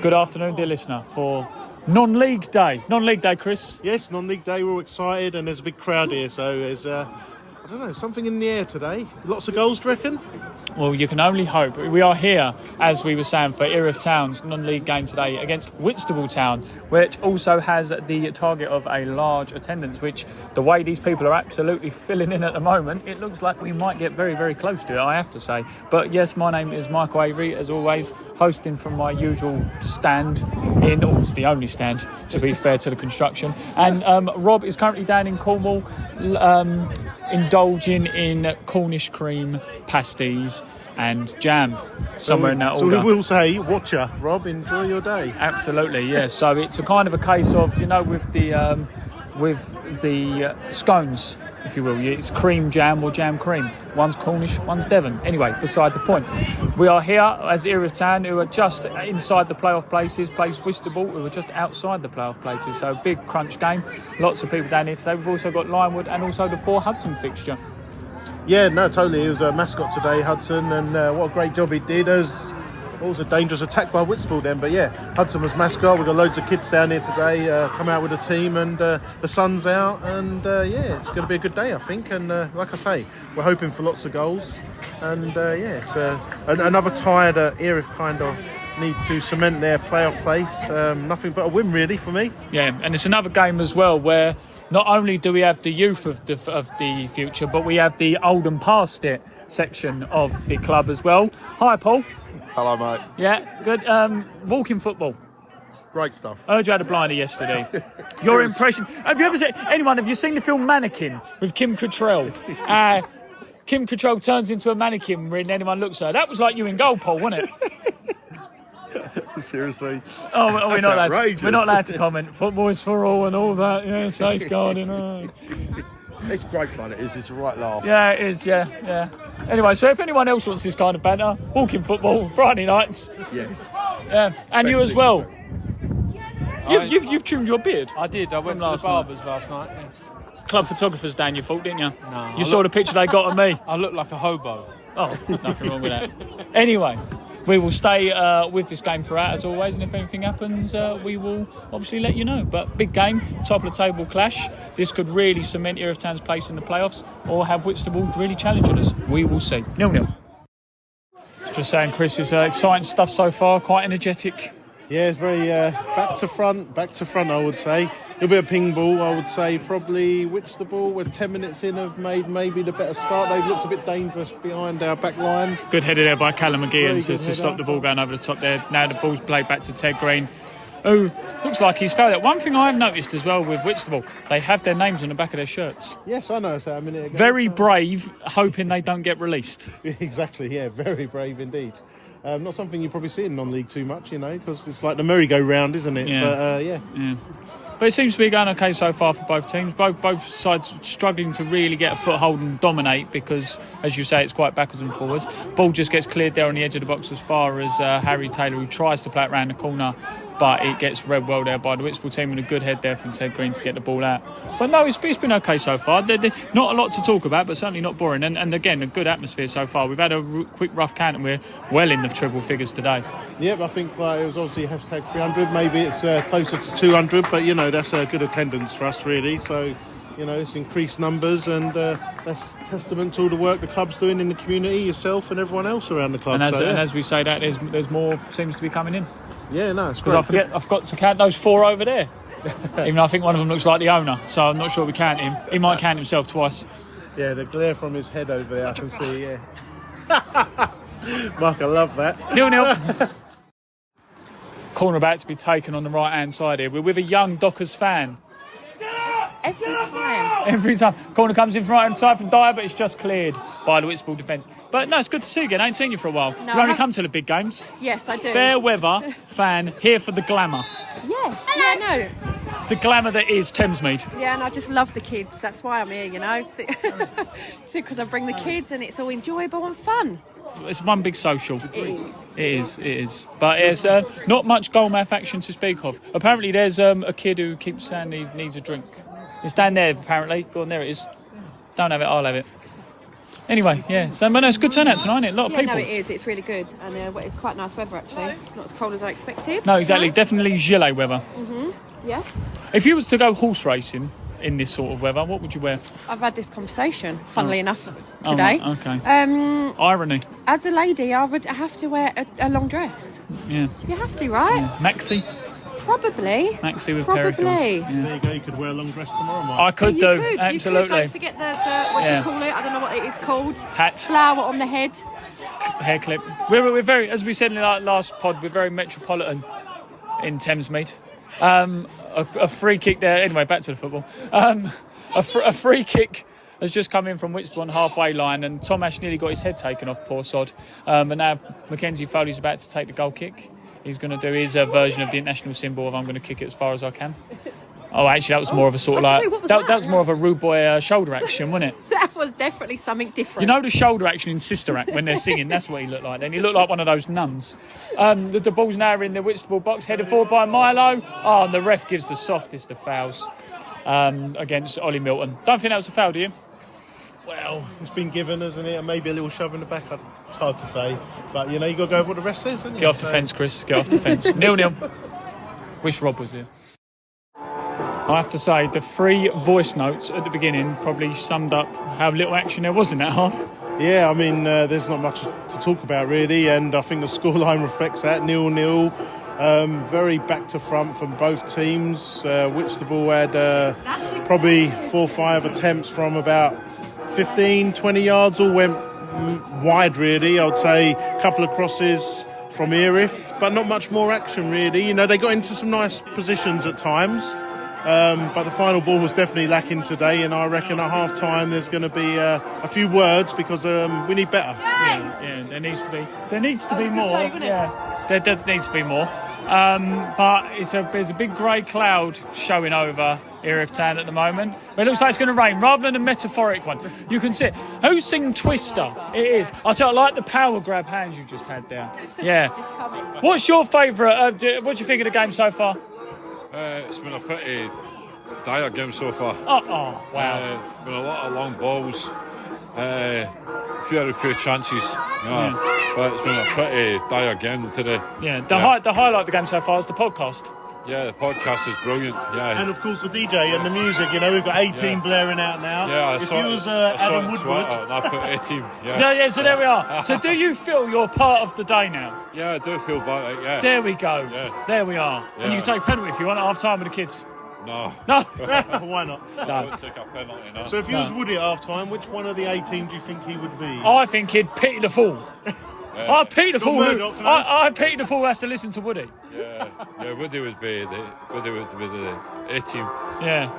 Good afternoon, dear listener, for non-league day. Non-league day, Chris. Yes, non-league day, we're all excited and there's a big crowd here, so there's, I don't know, something in the air today. Lots of goals, do you reckon? Well, you can only hope. We are here, as we were saying, for Erith Town's non-league game today against Whitstable Town, which also has the target of a large attendance, which the way these people are absolutely filling in at the moment, it looks like we might get very, very close to it, I have to say. But yes, my name is Michael Avery, as always, hosting from my usual stand it's the only stand, to be fair to the construction. And Rob is currently down in Cornwall, indulging in Cornish cream, pasties and jam, somewhere in that order. So we will say, watcher, Rob, enjoy your day. Absolutely, yes. So it's a kind of a case of, with the scones, if you will. It's cream jam or jam cream. One's Cornish, one's Devon. Anyway, beside the point. We are here as Erith Town, who are just inside the playoff places, plays Whitstable, who are just outside the playoff places. So big crunch game. Lots of people down here today. We've also got Limewood and also the 4 Hudson fixture. Yeah, no, totally. He was a mascot today, Hudson, and what a great job he did. It was a dangerous attack by Whitstable then, but yeah, Hudson was mascot. We've got loads of kids down here today, come out with a team, and the sun's out, and it's going to be a good day, I think. And like I say, we're hoping for lots of goals, and it's another tie that Erith kind of need to cement their playoff place. Nothing but a win, really, for me. Yeah, and it's another game as well where not only do we have the youth of the future, but we have the old and past it section of the club as well. Hi, Paul. Hello, mate. Yeah, good. Walking football. Great stuff. I heard you had a blinder yesterday. Your impression. Have you seen the film Mannequin with Kim Cattrall? Kim Cattrall turns into a mannequin when anyone looks at her. That was like you in goal, Paul, wasn't it? Seriously? Oh, we're not outrageous. allowed to comment. Football is for all and all that. Yeah, safeguarding. It's great fun. It is. It's a right laugh. Yeah, it is. Yeah. Anyway, so if anyone else wants this kind of banter, walking football Friday nights. Yes. Yeah, and Best you as well. You've trimmed your beard. I did. I went to the barbers last night. Yes. Club photographers down your fault, didn't you? No. You saw the picture they got of me. I look like a hobo. Oh, nothing wrong with that. Anyway, we will stay with this game throughout as always, and if anything happens, we will obviously let you know. But big game, top of the table clash. This could really cement Erith Town's place in the playoffs, or have Whitstable really challenging us. We will see. 0-0. Just saying, Chris, it's exciting stuff so far. Quite energetic. Yeah, it's very back to front, I would say. It'll be a ping ball, I would say. Probably Whitstable, we're 10 minutes in, have made maybe the better start. They've looked a bit dangerous behind our back line. Good header there by Callum McGeehan to stop the ball going over the top there. Now the ball's played back to Ted Green, who looks like he's fouled it. One thing I've noticed as well with Whitstable, they have their names on the back of their shirts. Yes, I noticed that a minute ago. Very brave, hoping they don't get released. Exactly, yeah, very brave indeed. Not something you probably see in non-league too much, because it's like the merry-go-round, isn't it? Yeah. But, Yeah. But it seems to be going okay so far for both teams. Both sides struggling to really get a foothold and dominate because, as you say, it's quite backwards and forwards. Ball just gets cleared there on the edge of the box as far as Harry Taylor, who tries to play it round the corner, but it gets read well there by the Whitstable team with a good head there from Ted Green to get the ball out. But no, it's been okay so far. Not a lot to talk about, but certainly not boring. And again, a good atmosphere so far. We've had a quick rough count and we're well in the triple figures today. Yep, I think it was obviously hashtag 300. Maybe it's closer to 200, but that's a good attendance for us, really. So, it's increased numbers, and that's testament to all the work the club's doing in the community, yourself and everyone else around the club. And as we say that, there's more seems to be coming in. Yeah, no, it's great. Because I forgot to count those 4 over there. Even though I think one of them looks like the owner, so I'm not sure we count him. He might count himself twice. Yeah, the glare from his head over there, I can see, yeah. Mark, I love that. 0-0. Corner about to be taken on the right-hand side here. We're with a young Dockers fan. Every time. Corner comes in from right-hand side from Dyer, but it's just cleared by the Whitstable defence. But no, it's good to see you again. I ain't seen you for a while. No, you only come to the big games. Yes, I do. Fair weather fan, here for the glamour. Yes, yeah, no. The glamour that is Thamesmead. Yeah, and I just love the kids. That's why I'm here, because I bring the kids and it's all enjoyable and fun. It's one big social. It is. But it's not much goalmouth action to speak of. Apparently there's a kid who keeps saying he needs a drink. It's down there, apparently. Go on, there it is. Don't have it, I'll have it. Anyway, yeah. So, but no, it's a good turnout tonight, isn't it? A lot of Yeah, people. no, it is. It's really good, and it's quite nice weather actually. Not as cold as I expected. No, It's exactly. nice. Definitely gilet weather. Yes. If you was to go horse racing in this sort of weather, what would you wear? I've had this conversation, funnily enough, Oh, today. right, okay. Irony. As a lady, I would have to wear a long dress. Yeah. You have to, right? Maxi. Probably. Maxi with a pair of heels. Probably. Yeah. There you go. You could wear a long dress tomorrow, Mike. I could You do. could. Absolutely. You could. Don't forget the what do Yeah. you call it? I don't know what it is called. Hat. Flower on the head. Hair clip. We're very, as we said in the last pod, we're very metropolitan in Thamesmead. A free kick there. Anyway, back to the football. A free kick has just come in from Whitstable on halfway line, and Tom Ash nearly got his head taken off, poor sod. And now Mackenzie Foley's about to take the goal kick. He's going to do his version of the international symbol of I'm going to kick it as far as I can. Oh, actually, that was more of a sort of I was like... gonna say, what was that that? was more of a rude boy shoulder action, wasn't it? That was definitely something different. You know the shoulder action in Sister Act when they're singing? That's what he looked like then. He looked like one of those nuns. The ball's now in the Whitstable box, headed forward by Milo. Oh, and the ref gives the softest of fouls against Ollie Milton. Don't think that was a foul, do you? Well, it's been given, hasn't it? And maybe a little shove in the back. It's hard to say. But, you know, you got to go with what the rest says, haven't you? Get off the fence, Chris. Get off the fence. 0-0. Wish Rob was here. I have to say, the 3 voice notes at the beginning probably summed up how little action there was in that half. Yeah, I mean, there's not much to talk about, really. And I think the scoreline reflects that. 0-0. Very back to front from both teams. Whitstable had probably 4 or 5 attempts from about 15, 20 yards, all went wide, really. I would say a couple of crosses from Erith, but not much more action, really. You know, they got into some nice positions at times, but the final ball was definitely lacking today, and I reckon at half-time there's going to be a few words because we need better. Yeah, there needs to be more. save, isn't it? Yeah, there needs to be more. But there's a big grey cloud showing over Erith Town at the moment. It looks like it's going to rain, rather than a metaphoric one. You can see it. Who's singing Twister? It is. I tell you, I like the power grab hands you just had there. Yeah. What's your favourite? What do you think of the game so far? It's been a pretty dire game so far. Oh, wow. Been a lot of long balls, few chances, you know, but it's been a pretty dire game today. Yeah. The highlight of the game so far is the podcast. Yeah, the podcast is brilliant. Yeah, And of course the DJ and the music, you know, we've got 18 blaring out now. yeah. If you was Adam Woodward, and I put 18. Yeah. So there we are. So do you feel you're part of the day now? Yeah, I do feel about it. Yeah. There we go. Yeah. There we are. And you can take a penalty if you want at half time with the kids. No, No. why not? I don't take a penalty. No. So if you was Woody at half-time, which one of the 18 do you think he would be? I think he'd pity the fool. I pity the fool. Murdoch, can I- I pity the fool who has to listen to Woody. Yeah, Woody would be the 18. Yeah.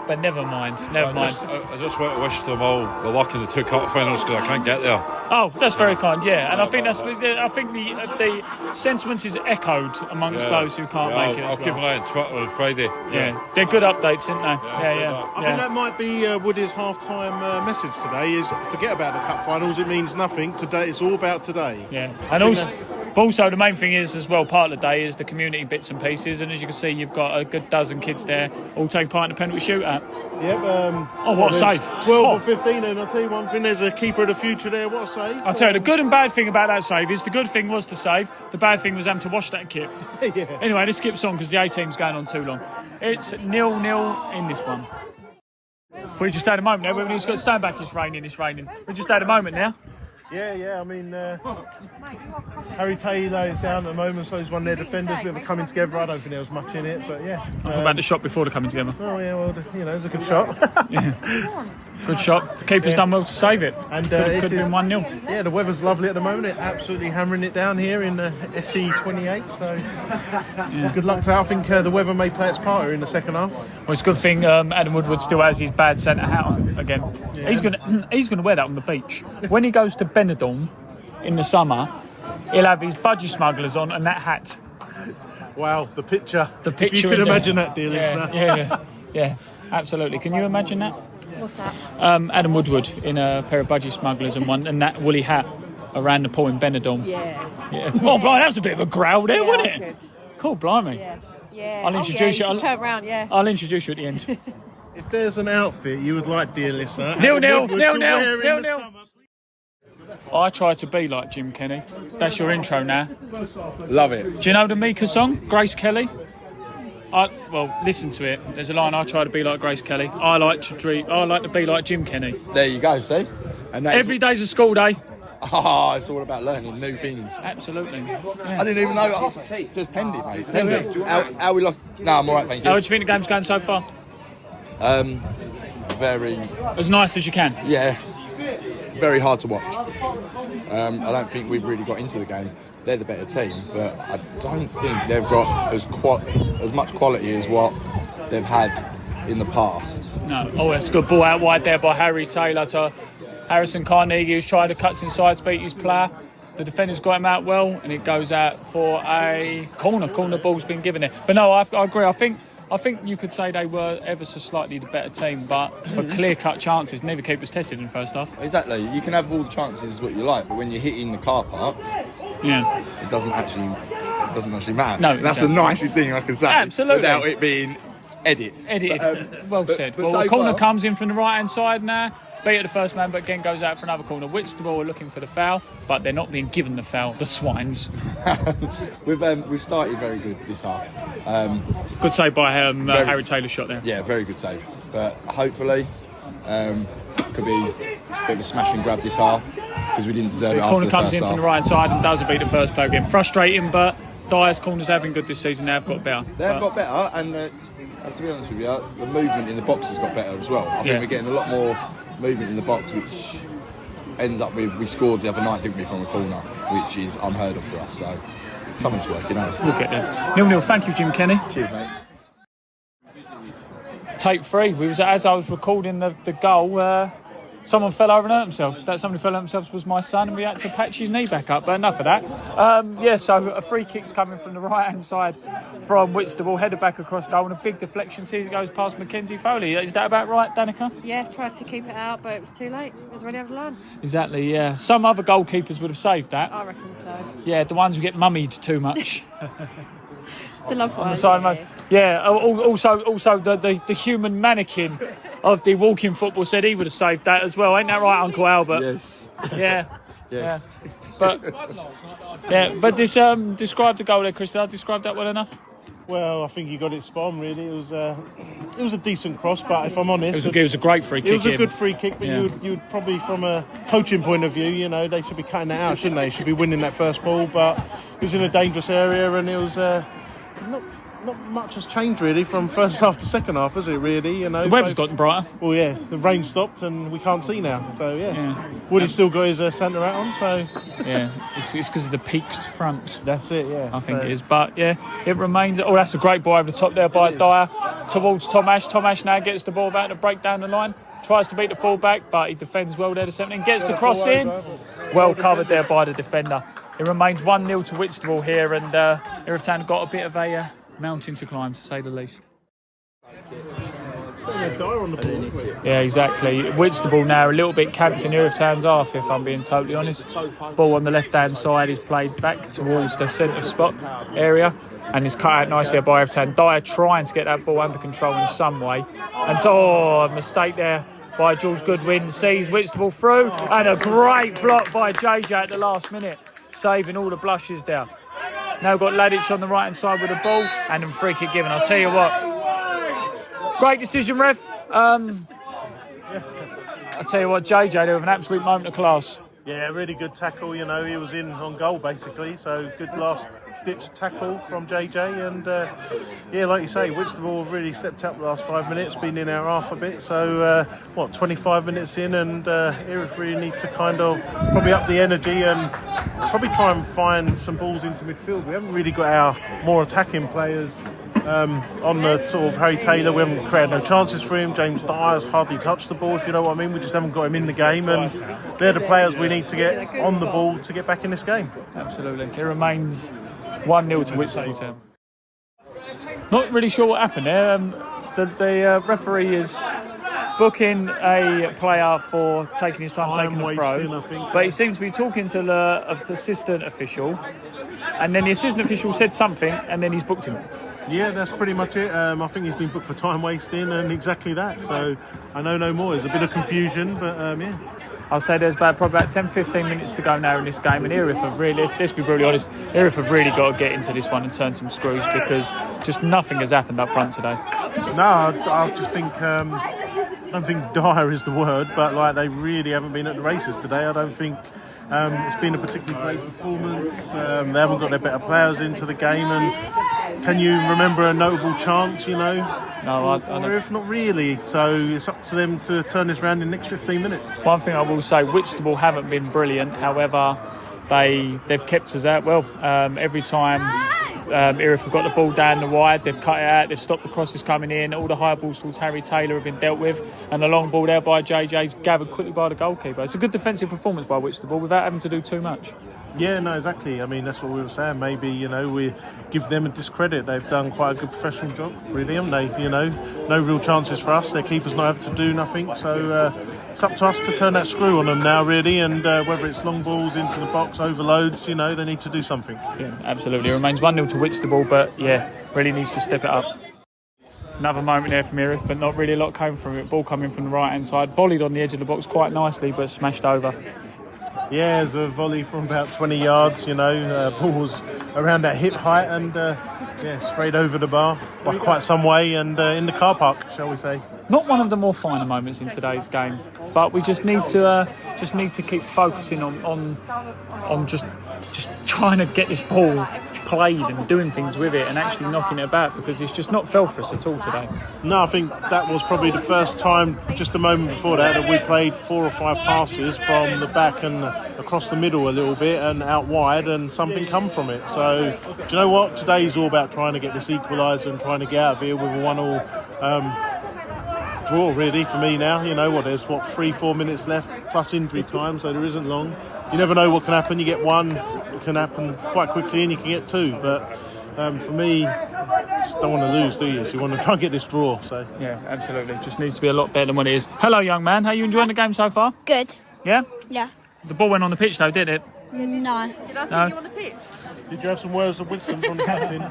But never mind. Never mind. I just want to wish them all the luck in the 2 quarter-finals because I can't get there. Oh, that's very kind. Yeah, and I think the sentiment is echoed amongst those who can't make it. I'll As keep an well. eye on Twitter on Friday. Yeah, they're good updates, aren't they? I think that might be Woody's half-time message today is forget about the cup finals, it means nothing. Today, it's all about today. Yeah, and also the main thing is as well, part of the day is the community bits and pieces, and as you can see, you've got a good dozen kids there all taking part in the penalty shootout. Yep. What a there's save. 12 or 15, and I'll tell you one thing, there's a keeper of the future there, what a save. I'll tell you, the good and bad thing about that save is the good thing was to save, the bad thing was having to wash that kit. Yeah. Anyway, this skips on because the A-team's going on too long. It's 0-0 in this one. We just had a moment there, when he's got to stand back, it's raining. We just had a moment now. Yeah, I mean, Harry Taylor is down at the moment, so he's one of their defenders, bit of a coming together. I don't think there was much in it, but yeah. I thought about the shot before the coming together. Oh yeah, well, you know, it was a good shot. Good shot. The keeper's done well to save it. And could it have been is- 1-0. Yeah, the weather's lovely at the moment. It's absolutely hammering it down here in SC28. So good luck to that. I think the weather may play its part here in the second half. Well, it's a good thing Adam Woodward still has his bad centre hat on again. Yeah. He's gonna wear that on the beach when he goes to Benidorm in the summer. He'll have his budgie smugglers on and that hat. Wow, the picture. If picture you could in there. imagine that, dear listener. Yeah, absolutely. Can you imagine that? What's that? Adam Woodward in a pair of budgie smugglers and that woolly hat around the pool in Benidorm. Yeah. Oh, blimey, that was a bit of a growl there, Yeah, wasn't I it? could. Cool, blimey. Yeah. I'll introduce you. you. Should turn round, yeah. I'll introduce you at the end. If there's an outfit you would like, dear listener, 0-0, would you 0-0, wear in the 0-0. summer? I try to be like Jim Kenny. That's your intro now. Love it. Do you know the Mika song, Grace Kelly? Well, listen to it. There's a line. I try to be like Grace Kelly. I like to be like Jim Kenny. There you go, see? And that's, Every day's a school day. it's all about learning new things. Absolutely. I didn't even know. Just penned it, mate. Penned it. How we look? No, I'm all right, thank you. How do you think the game's going so far? Very, As nice as you can. yeah, very hard to watch. I don't think we've really got into the game. They're the better team, but I don't think they've got as much quality as what they've had in the past. No. Oh, that's a good ball out wide there by Harry Taylor to Harrison Carnegie, who's trying to cut inside to beat his player. The defender's got him out well, and it goes out for a corner. Corner ball's been given there. But no, I agree. I think you could say they were ever so slightly the better team, but for clear-cut chances, never keep us tested in the first half. Exactly. You can have all the chances what you like, but when you're hitting the car park, Yeah. it doesn't actually matter. No, That's exactly. the nicest thing I can say. Absolutely. Without it being edited. Well said. but Well, so the corner far- comes in from the right-hand side now. Beat at the first man, but again goes out for another corner. Whitstable are looking for the foul, but they're not being given the foul. The swines. We've started very good this half. Good save by Harry Taylor shot there. Yeah, very good save. But hopefully, could be a bit of a smash and grab this half because we didn't deserve So it the after corner the comes first in half. from the right side and does beat the first player again. Frustrating, but Dyer's corners have been good this season. They've got better. They've got better, and to be honest with you, the movement in the box has got better as well. I think we're getting a lot more movement in the box, which ends up with we scored the other night, didn't we, from a corner, which is unheard of for us. So something's working out. We'll get there. 0-0. Thank you, Jim Kenny. Cheers, mate. Tape 3. As I was recording the goal. Someone fell over and hurt themselves. That somebody fell over themselves was my son, and we had to patch his knee back up. But enough of that. So a free kick's coming from the right-hand side from Whitstable, headed back across goal, and a big deflection. Sees it goes past Mackenzie Foley. Is that about right, Danica? Yeah, tried to keep it out, but it was too late. It was already over the line. Exactly. Yeah. Some other goalkeepers would have saved that. I reckon so. Yeah, the ones who get mummied too much. The love one. On the side, yeah. Also, the human mannequin of the walking football said he would have saved that as well. Ain't that right, Uncle Albert? Yes. Yeah. Yes. Yeah. But this describe the goal there, Chris. Did I describe that well enough? Well, I think you got it spot on, really. It was a decent cross, but if I'm honest, It was a great free kick. it was a in. good free kick, but Yeah. you'd probably, from a coaching point of view, they should be cutting that out, shouldn't they? Should be winning that first ball, but it was in a dangerous area, and it was not much has changed really from first half to second half, has it? Really, The weather's gotten brighter. Well, yeah, the rain stopped and we can't see now. So yeah. Woody's still got his centre hat on, so Yeah, it's because of the peaked front. that's it. Yeah, I think it is, but yeah, it remains. Oh, that's a great ball over the top there by Dyer towards Tom Ash. Tom Ash now gets the ball back to break down the line. Tries to beat the full-back, but he defends well there to 17. Gets the cross in. Well covered there by the defender. It remains 1-0 to Whitstable here, and Erith Town got a bit of a mountain to climb, to say the least. Yeah, exactly. Whitstable now a little bit camped in Erith Town's half, if I'm being totally honest. Ball on the left-hand side is played back towards the centre spot area, and is cut out nicely by Erith Town. Dyer trying to get that ball under control in some way. And a mistake there by Jules Goodwin. Sees Whitstable through, and a great block by JJ at the last minute, saving all the blushes there. Now got Ladic on the right-hand side with the ball, and then free kick given. I'll tell you what, great decision, ref. I'll tell you what, JJ there with an absolute moment of class. Yeah, really good tackle. He was in on goal basically. So good last-ditch tackle from JJ, and like you say, Whitstable have really stepped up the last 5 minutes. Been in our half a bit. So 25 minutes in, and Erith really need to kind of probably up the energy and probably try and find some balls into midfield. We haven't really got our more attacking players on the sort of Harry Taylor. We haven't created no chances for him. James Dyer's hardly touched the ball, if you know what I mean. We just haven't got him in the game, and they're the players we need to get on the ball to get back in this game. Absolutely. It remains 1-0 to Whitstable Town. Not really sure what happened there. The referee is booking a player for taking his time taking the throw, I think. but he seems to be talking to the assistant official, and then the assistant official said something, and then he's booked him. Yeah, that's pretty much it. I think he's been booked for time wasting and exactly that. So I know no more. There's a bit of confusion, but yeah. I'll say there's probably about 10-15 minutes to go now in this game, and Erith have really, let's be brutally honest, Erith have really got to get into this one and turn some screws, because just nothing has happened up front today. No, I just think I don't think dire is the word, but like they really haven't been at the races today. I don't think it's been a particularly great performance. They haven't got their better players into the game, and can you remember a notable chance? You know, No, I don't. If not really. So it's up to them to turn this round in the next 15 minutes. One thing I will say, Whitstable haven't been brilliant. However, they've kept us out well. Every time Erith have got the ball down the wide, they've cut it out, they've stopped the crosses coming in. All the high balls towards Harry Taylor have been dealt with, and the long ball there by JJ's gathered quickly by the goalkeeper. It's a good defensive performance by Whitstable without having to do too much. Yeah, no, exactly. I mean, that's what we were saying. Maybe, you know, we give them a discredit. They've done quite a good professional job, really, haven't they? You know, no real chances for us. Their keeper's not able to do nothing. So it's up to us to turn that screw on them now, really. And whether it's long balls into the box, overloads, you know, they need to do something. Yeah, absolutely. It remains 1-0 to Whitstable, but yeah, really needs to step it up. Another moment there from Erith, but not really a lot came from it. Ball coming from the right-hand side, volleyed on the edge of the box quite nicely, but smashed over. Yeah, it's a volley from about 20 yards, you know, ball was around that hip height and, straight over the bar by quite some way and in the car park, shall we say. Not one of the more finer moments in today's game, but we just need to keep focusing on just trying to get this ball played and doing things with it and actually knocking it about, because it's just not fell for us at all today. No, I think that was probably the first time, just a moment before that we played 4 or 5 passes from the back and across the middle a little bit and out wide, and something come from it. So, do you know what? Today's all about trying to get this equaliser and trying to get out of here with a 1-1 draw, really, for me now. You know what? There's 3-4 minutes left plus injury time, so there isn't long. You never know what can happen. You get one, it can happen quite quickly, and you can get 2. But for me, just don't want to lose, do you? So you want to try and get this draw. So Yeah, absolutely. Just needs to be a lot better than what it is. Hello, young man. How are you enjoying the game so far? Good. Yeah? Yeah. The ball went on the pitch though, did it? No. Did I see No. you on the pitch? did you have some words of wisdom from the captain?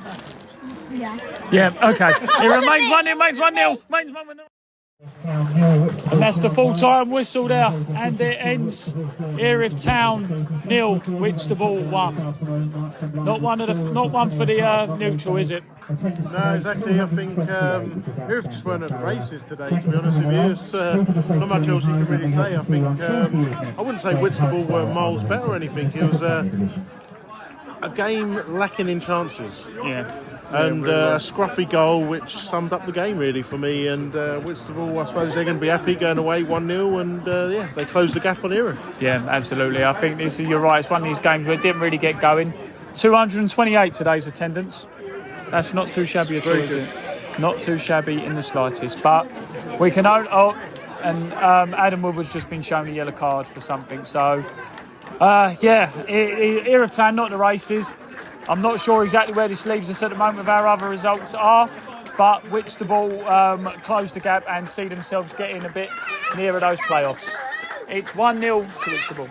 Yeah. Yeah, okay. It remains 1-0, remains 1-0. Remains 1-0. And that's the full-time whistle there, and it ends Erith Town 0, Whitstable 1. Not one for the neutral, is it? No, exactly. I think Erith just weren't at the races today, to be honest with you. It's not much else you can really say. I think I wouldn't say Whitstable were miles better or anything. It was a game lacking in chances. Yeah. And a scruffy goal which summed up the game really for me, and Whitstable, I suppose they're going to be happy going away 1-0, and they closed the gap on Erith. Yeah, absolutely. I think you're right, it's one of these games where it didn't really get going. 228 today's attendance. That's not too shabby at all, is it? Not too shabby in the slightest. But we can Adam Woodward's just been shown a yellow card for something. So Erith Town not the races. I'm not sure exactly where this leaves us at the moment with our other results are, but Whitstable close the gap and see themselves getting a bit nearer those playoffs. It's 1-0 to Whitstable.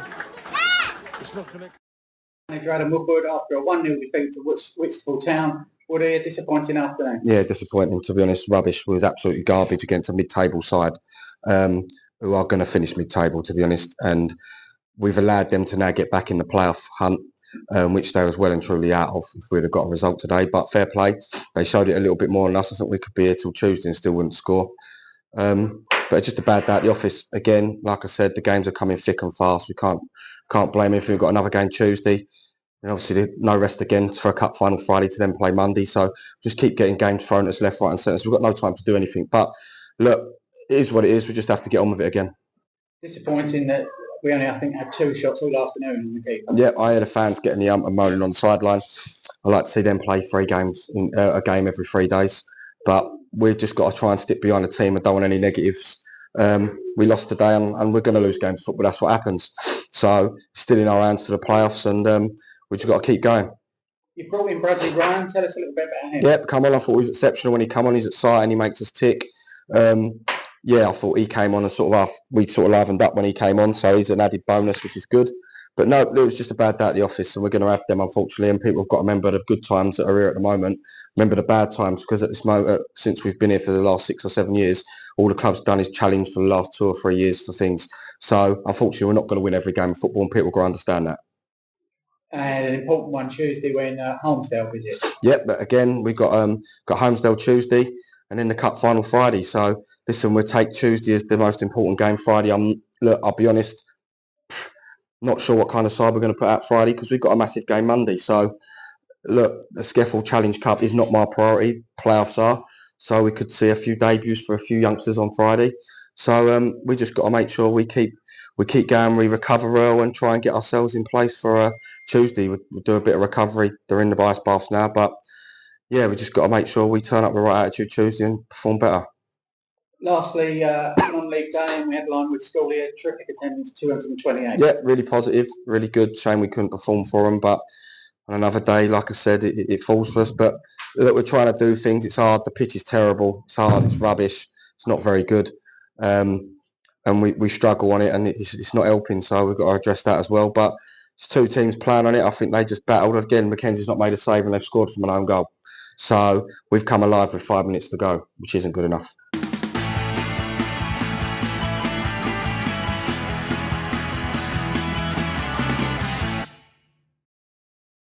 It's not connected. Manager Adam Woodward, after a 1-0 defeat to Whitstable Town, what a disappointing afternoon. Yeah, disappointing, to be honest. Rubbish. We was absolutely garbage against a mid-table side who are going to finish mid-table, to be honest, and we've allowed them to now get back in the playoff hunt, which they was well and truly out of if we'd have got a result today. But fair play, they showed it a little bit more than us. I think we could be here till Tuesday and still wouldn't score. But it's just a bad day at the office. Again, like I said, the games are coming thick and fast. We can't blame if we've got another game Tuesday. And obviously no rest again for a cup final Friday to then play Monday. So just keep getting games thrown at us left, right and centre. So we've got no time to do anything. But look, it is what it is. We just have to get on with it again. Disappointing that we only, I think, had 2 shots all afternoon in the keeper. Yeah, I hear the fans getting the and moaning on the sideline. I like to see them play 3 games, a game every 3 days. But we've just got to try and stick behind the team. I don't want any negatives. We lost today and we're going to lose games of football. That's what happens. So still in our hands for the playoffs, and we've just got to keep going. You brought in Bradley Ryan. Tell us a little bit about him. Yep, come on. I thought he was exceptional when he came on. He's at sight and he makes us tick. I thought he came on and we sort of livened up when he came on. So he's an added bonus, which is good. But no, it was just a bad day at the office, and we're going to have them, unfortunately. And people have got to remember the good times that are here at the moment. Remember the bad times, because at this moment, since we've been here for the last 6 or 7 years, all the club's done is challenge for the last 2 or 3 years for things. So unfortunately, we're not going to win every game of football, and people got to understand that. And an important one Tuesday when Holmesdale visit. Yep, but again, we got Holmesdale Tuesday, and then the cup final Friday. So listen, we'll take Tuesday as the most important game. Friday, I'll be honest, not sure what kind of side we're going to put out Friday, because we've got a massive game Monday. So look, the SCEFL Challenge Cup is not my priority. Playoffs are. So we could see a few debuts for a few youngsters on Friday. So we just got to make sure we keep going, we recover well, and try and get ourselves in place for Tuesday. We'll do a bit of recovery. They're in the ice baths now, but yeah, we just got to make sure we turn up the right attitude Tuesday and perform better. Lastly, non-league game, we headline with school here, terrific attendance, 228. Yeah, really positive, really good. Shame we couldn't perform for them, but on another day, like I said, it falls for us. But look, we're trying to do things. It's hard. The pitch is terrible. It's hard. It's rubbish. It's not very good. And we struggle on it, and it's not helping. So we've got to address that as well. But it's 2 teams playing on it. I think they just battled. Again, Mackenzie's not made a save, and they've scored from an own goal. So we've come alive with 5 minutes to go, which isn't good enough.